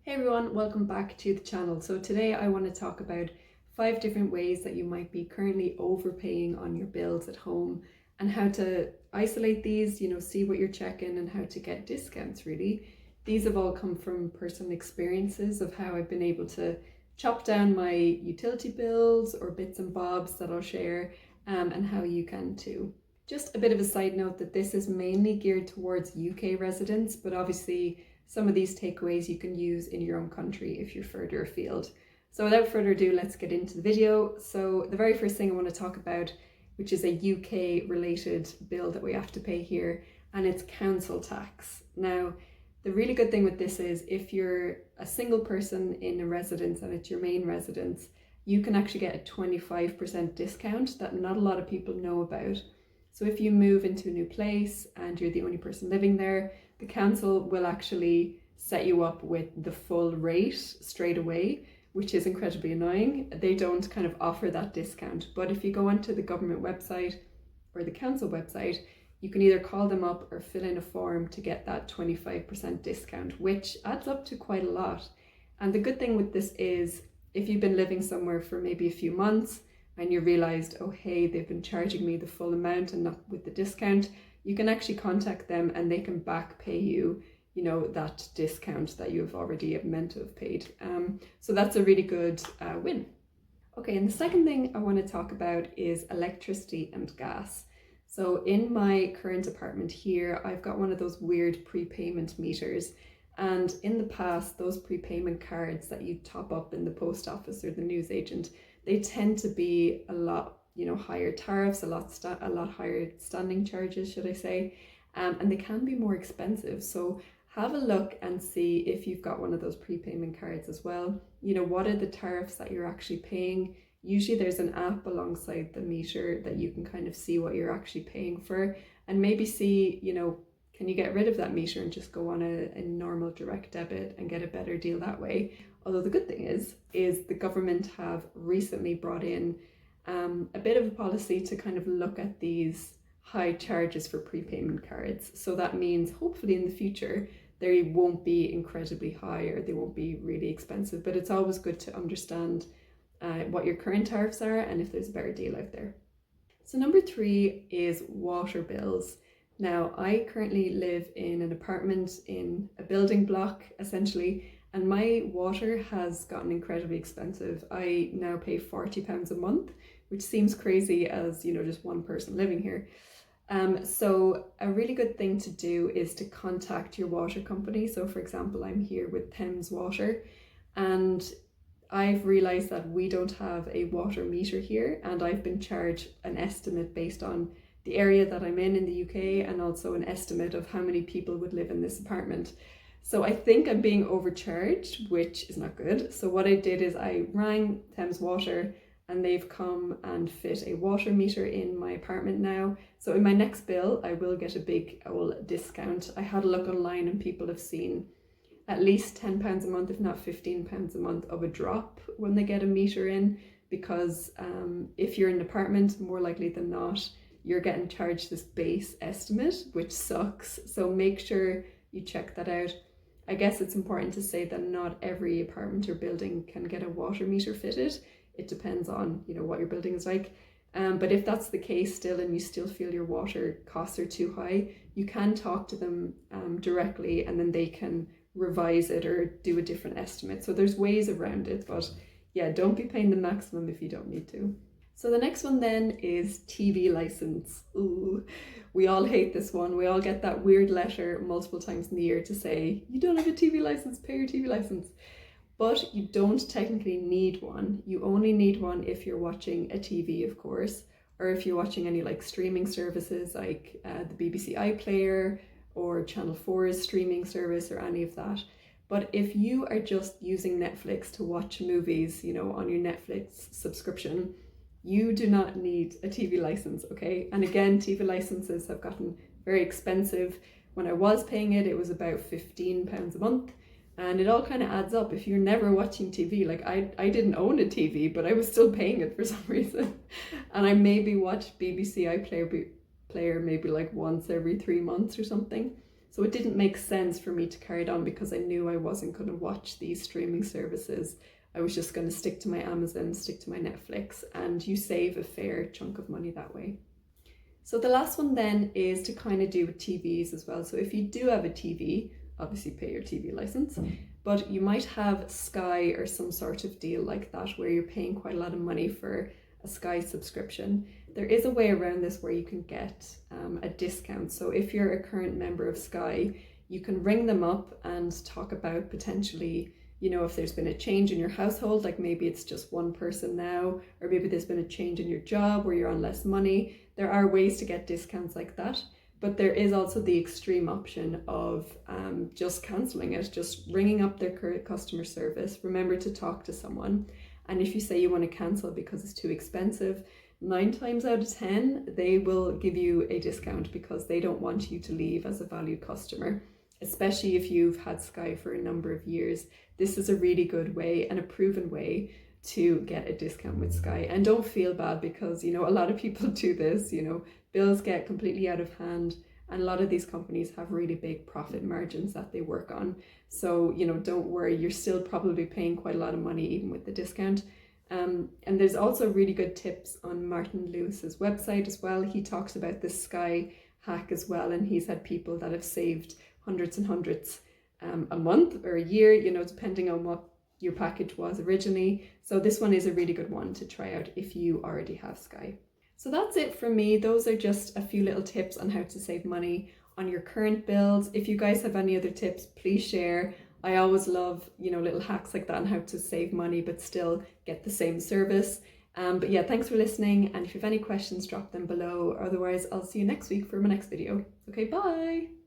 Hey everyone, welcome back to the channel. So today I want to talk about 5 different ways that you might be currently overpaying on your bills at home and how to isolate these, see what you're checking and how to get discounts really. These have all come from personal experiences of how I've been able to chop down my utility bills or bits and bobs that I'll share, and how you can too. Just a bit of a side note that this is mainly geared towards UK residents, but obviously some of these takeaways you can use in your own country if you're further afield. So without further ado, let's get into the video. So the very first thing I want to talk about, which is a UK related bill that we have to pay here, and it's council tax. Now, the really good thing with this is if you're a single person in a residence and it's your main residence, you can actually get a 25% discount that not a lot of people know about. So if you move into a new place and you're the only person living there, the council will actually set you up with the full rate straight away, which is incredibly annoying. They don't kind of offer that discount. But if you go onto the government website or the council website, you can either call them up or fill in a form to get that 25% discount, which adds up to quite a lot. And the good thing with this is if you've been living somewhere for maybe a few months and you realized, oh, hey, they've been charging me the full amount and not with the discount, you can actually contact them and they can back pay you, that discount that you've already meant to have paid. So that's a really good win. Okay, and the second thing I want to talk about is electricity and gas. So in my current apartment here, I've got one of those weird prepayment meters. And in the past, those prepayment cards that you top up in the post office or the newsagent, they tend to be a lot higher tariffs, a lot higher standing charges, should I say, and they can be more expensive. So have a look and see if you've got one of those prepayment cards as well. What are the tariffs that you're actually paying? Usually there's an app alongside the meter that you can kind of see what you're actually paying for, and maybe see, can you get rid of that meter and just go on a normal direct debit and get a better deal that way? Although the good thing is the government have recently brought in a bit of a policy to kind of look at these high charges for prepayment cards. So that means hopefully in the future they won't be incredibly high or they won't be really expensive, but it's always good to understand what your current tariffs are and if there's a better deal out there. So number 3 is water bills. Now, I currently live in an apartment in a building block essentially, and my water has gotten incredibly expensive. I now pay £40 a month, which seems crazy as, just one person living here. So a really good thing to do is to contact your water company. So for example, I'm here with Thames Water, and I've realized that we don't have a water meter here, and I've been charged an estimate based on the area that I'm in the UK and also an estimate of how many people would live in this apartment. So I think I'm being overcharged, which is not good. So what I did is I rang Thames Water and they've come and fit a water meter in my apartment now. So in my next bill, I will get a big old discount. I had a look online and people have seen at least £10 a month, if not £15 a month of a drop when they get a meter in, because if you're in an apartment, more likely than not, you're getting charged this base estimate, which sucks. So make sure you check that out. I guess it's important to say that not every apartment or building can get a water meter fitted. It depends on, what your building is like. But if that's the case still and you still feel your water costs are too high, you can talk to them directly and then they can revise it or do a different estimate. So there's ways around it, but yeah, don't be paying the maximum if you don't need to. So the next one then is TV license. Ooh, we all hate this one. We all get that weird letter multiple times in the year to say, you don't have a TV license, pay your TV license. But you don't technically need one. You only need one if you're watching a TV, of course, or if you're watching any like streaming services like the BBC iPlayer or Channel 4's streaming service or any of that. But if you are just using Netflix to watch movies, on your Netflix subscription, you do not need a TV license, okay? And again, TV licenses have gotten very expensive. When I was paying it, it was about £15 a month. And it all kind of adds up. If you're never watching TV, like I didn't own a TV, but I was still paying it for some reason. And I maybe watched BBC iPlayer maybe like once every 3 months or something. So it didn't make sense for me to carry it on because I knew I wasn't going to watch these streaming services. I was just going to stick to my Amazon, stick to my Netflix, and you save a fair chunk of money that way. So the last one then is to kind of do with TVs as well. So if you do have a TV, obviously pay your TV license, but you might have Sky or some sort of deal like that where you're paying quite a lot of money for a Sky subscription. There is a way around this where you can get a discount. So if you're a current member of Sky, you can ring them up and talk about potentially, you know, if there's been a change in your household, like maybe it's just one person now, or maybe there's been a change in your job where you're on less money. There are ways to get discounts like that. But there is also the extreme option of just cancelling it, just ringing up their current customer service. Remember to talk to someone. And if you say you want to cancel because it's too expensive, 9 times out of 10, they will give you a discount because they don't want you to leave as a valued customer, especially if you've had Sky for a number of years. This is a really good way and a proven way to get a discount with Sky. And don't feel bad because, you know, a lot of people do this, you know, bills get completely out of hand and a lot of these companies have really big profit margins that they work on. So, you know, don't worry, you're still probably paying quite a lot of money even with the discount. And there's also really good tips on Martin Lewis's website as well. He talks about this Sky hack as well, and he's had people that have saved hundreds and hundreds a month or a year, you know, depending on what your package was originally. So this one is a really good one to try out if you already have Sky. So that's it from me. Those are just a few little tips on how to save money on your current bills. If you guys have any other tips, please share. I always love, you know, little hacks like that on how to save money but still get the same service. But yeah, thanks for listening. And if you have any questions, drop them below. Otherwise, I'll see you next week for my next video. Okay, bye.